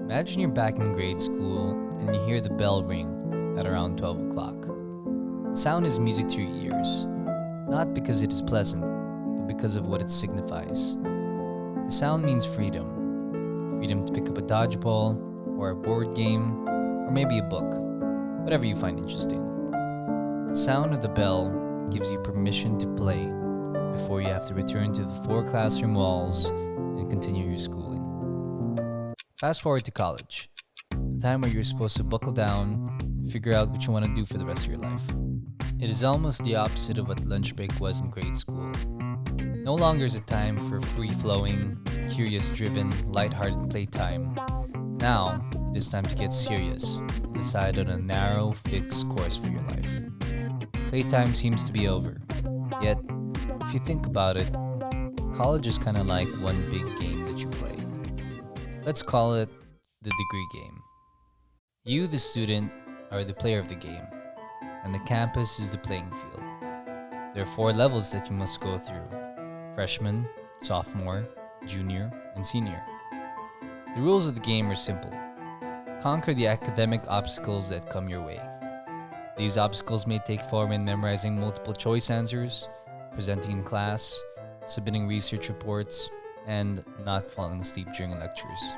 Imagine you're back in grade school and you hear the bell ring at around 12 o'clock. The sound is music to your ears, not because it is pleasant, but because of what it signifies. The sound means freedom. Freedom to pick up a dodgeball, or a board game, or maybe a book, whatever you find interesting. The sound of the bell gives you permission to play before you have to return to the four classroom walls and continue your schooling. Fast forward to college, the time where you're supposed to buckle down and figure out what you want to do for the rest of your life. It is almost the opposite of what lunch break was in grade school. No longer is it time for free-flowing, curious-driven, lighthearted playtime. Now, it is time to get serious and decide on a narrow, fixed course for your life. Playtime seems to be over. Yet, if you think about it, college is kind of like one big game that you play. Let's call it the degree game. You, the student, are the player of the game, and the campus is the playing field. There are 4 levels that you must go through: freshman, sophomore, junior, and senior. The rules of the game are simple. Conquer the academic obstacles that come your way. These obstacles may take form in memorizing multiple choice answers, presenting in class, submitting research reports, and not falling asleep during lectures.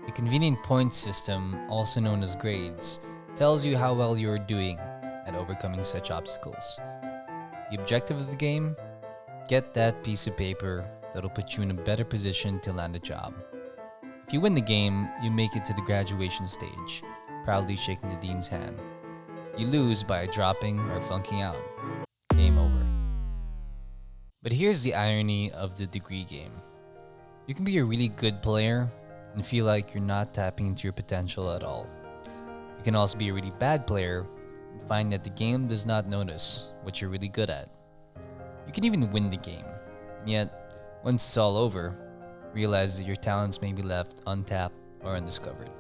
A convenient point system, also known as grades, tells you how well you are doing at overcoming such obstacles. The objective of the game? Get that piece of paper that'll put you in a better position to land a job. If you win the game, you make it to the graduation stage, proudly shaking the dean's hand. You lose by dropping or flunking out. Game over. But here's the irony of the degree game. You can be a really good player and feel like you're not tapping into your potential at all. You can also be a really bad player and find that the game does not notice what you're really good at. You can even win the game, and yet, once it's all over, realize that your talents may be left untapped or undiscovered.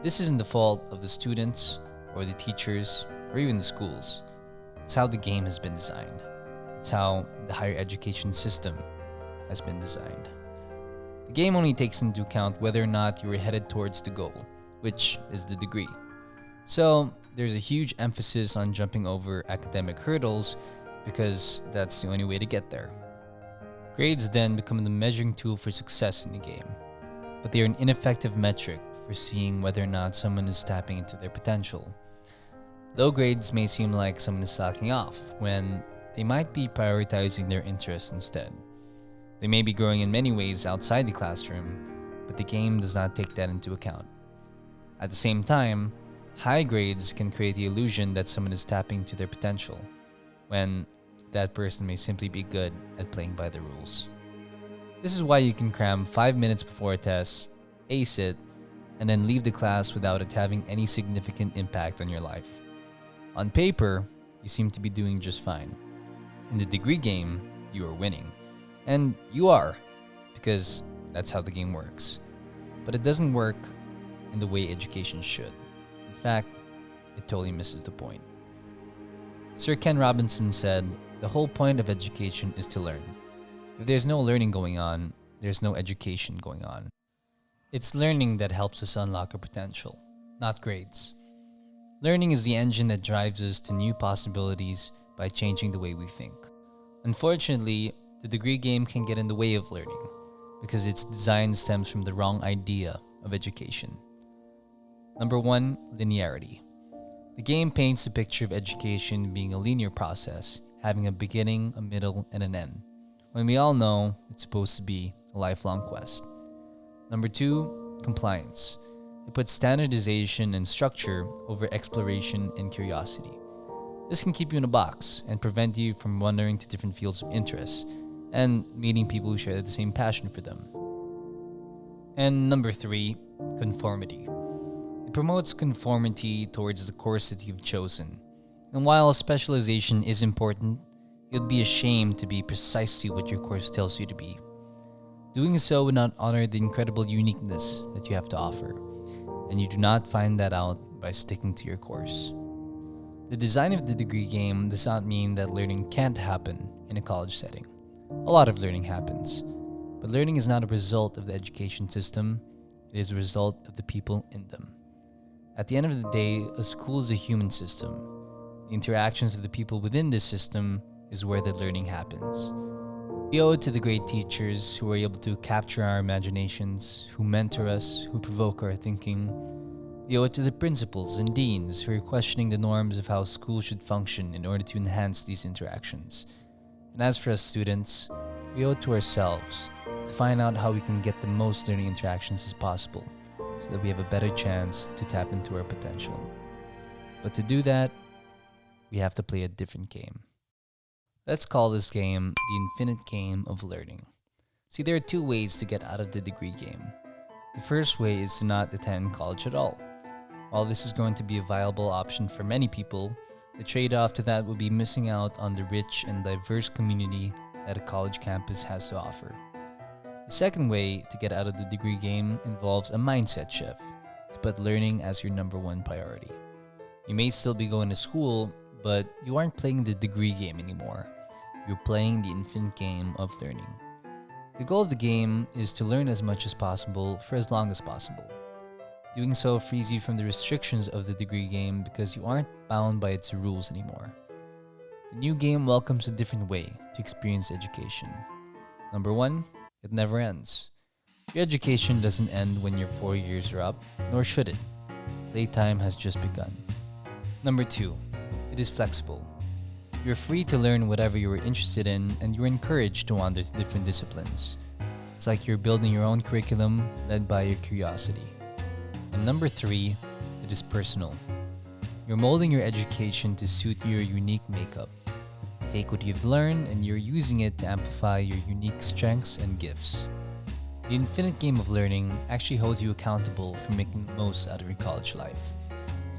This isn't the fault of the students or the teachers or even the schools. It's how the game has been designed. It's how the higher education system has been designed. The game only takes into account whether or not you are headed towards the goal, which is the degree. So there's a huge emphasis on jumping over academic hurdles because that's the only way to get there. Grades then become the measuring tool for success in the game, but they are an ineffective metric for seeing whether or not someone is tapping into their potential. Low grades may seem like someone is slacking off when they might be prioritizing their interests instead. They may be growing in many ways outside the classroom, but the game does not take that into account. At the same time, high grades can create the illusion that someone is tapping into their potential, when that person may simply be good at playing by the rules. This is why you can cram 5 minutes before a test, ace it, and then leave the class without it having any significant impact on your life. On paper, you seem to be doing just fine. In the degree game, you are winning. And you are, because that's how the game works. But it doesn't work in the way education should. In fact, it totally misses the point. Sir Ken Robinson said, "The whole point of education is to learn. If there's no learning going on, there's no education going on." It's learning that helps us unlock our potential, not grades. Learning is the engine that drives us to new possibilities by changing the way we think. Unfortunately, the degree game can get in the way of learning because its design stems from the wrong idea of education. Number 1, linearity. The game paints a picture of education being a linear process, having a beginning, a middle, and an end, when we all know it's supposed to be a lifelong quest. Number 2, compliance. It puts standardization and structure over exploration and curiosity. This can keep you in a box and prevent you from wandering to different fields of interest and meeting people who share the same passion for them. And number 3, conformity. It promotes conformity towards the course that you've chosen. And while specialization is important, it would be a shame to be precisely what your course tells you to be. Doing so would not honor the incredible uniqueness that you have to offer, and you do not find that out by sticking to your course. The design of the degree game does not mean that learning can't happen in a college setting. A lot of learning happens, but learning is not a result of the education system, It is a result of the people in them. At the end of the day, a school is a human system. The interactions of the people within this system is where the learning happens. We owe it to the great teachers who are able to capture our imaginations, who mentor us, who provoke our thinking. We owe it to the principals and deans who are questioning the norms of how schools should function in order to enhance these interactions. And as for us students, we owe it to ourselves to find out how we can get the most learning interactions as possible so that we have a better chance to tap into our potential. But to do that, we have to play a different game. Let's call this game the infinite game of learning. See, there are two ways to get out of the degree game. The first way is to not attend college at all. While this is going to be a viable option for many people, the trade-off to that would be missing out on the rich and diverse community that a college campus has to offer. The second way to get out of the degree game involves a mindset shift to put learning as your number one priority. You may still be going to school, but you aren't playing the degree game anymore. You're playing the infinite game of learning. The goal of the game is to learn as much as possible for as long as possible. Doing so frees you from the restrictions of the degree game because you aren't bound by its rules anymore. The new game welcomes a different way to experience education. Number one, it never ends. Your education doesn't end when your 4 years are up, nor should it. Playtime has just begun. Number two, it is flexible. You're free to learn whatever you are interested in, and you're encouraged to wander to different disciplines. It's like you're building your own curriculum led by your curiosity. And number three, it is personal. You're molding your education to suit your unique makeup. You take what you've learned and you're using it to amplify your unique strengths and gifts. The infinite game of learning actually holds you accountable for making the most out of your college life.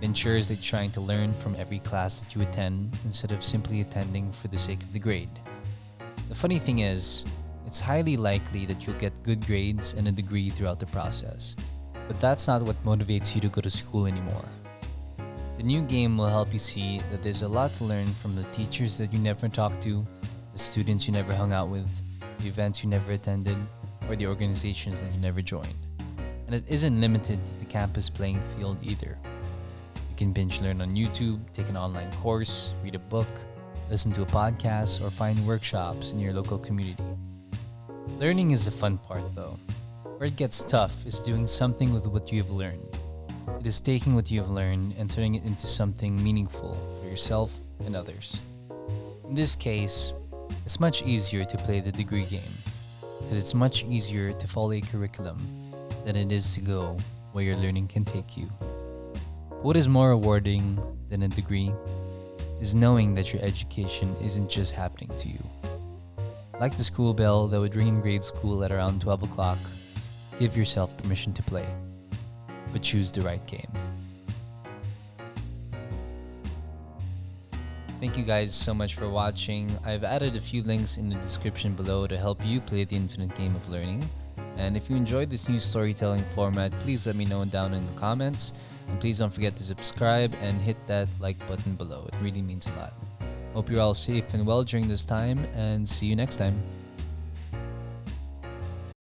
It ensures that you're trying to learn from every class that you attend instead of simply attending for the sake of the grade. The funny thing is, it's highly likely that you'll get good grades and a degree throughout the process, but that's not what motivates you to go to school anymore. The new game will help you see that there's a lot to learn from the teachers that you never talked to, the students you never hung out with, the events you never attended, or the organizations that you never joined. And it isn't limited to the campus playing field either. You can binge learn on YouTube, take an online course, read a book, listen to a podcast, or find workshops in your local community. Learning is the fun part though. Where it gets tough is doing something with what you have learned. It is taking what you have learned and turning it into something meaningful for yourself and others. In this case, it's much easier to play the degree game because it's much easier to follow a curriculum than it is to go where your learning can take you. What is more rewarding than a degree is knowing that your education isn't just happening to you. Like the school bell that would ring in grade school at around 12 o'clock, give yourself permission to play, but choose the right game. Thank you guys so much for watching. I've added a few links in the description below to help you play the infinite game of learning. And if you enjoyed this new storytelling format, please let me know down in the comments. And please don't forget to subscribe and hit that like button below. It really means a lot. Hope you're all safe and well during this time, and see you next time.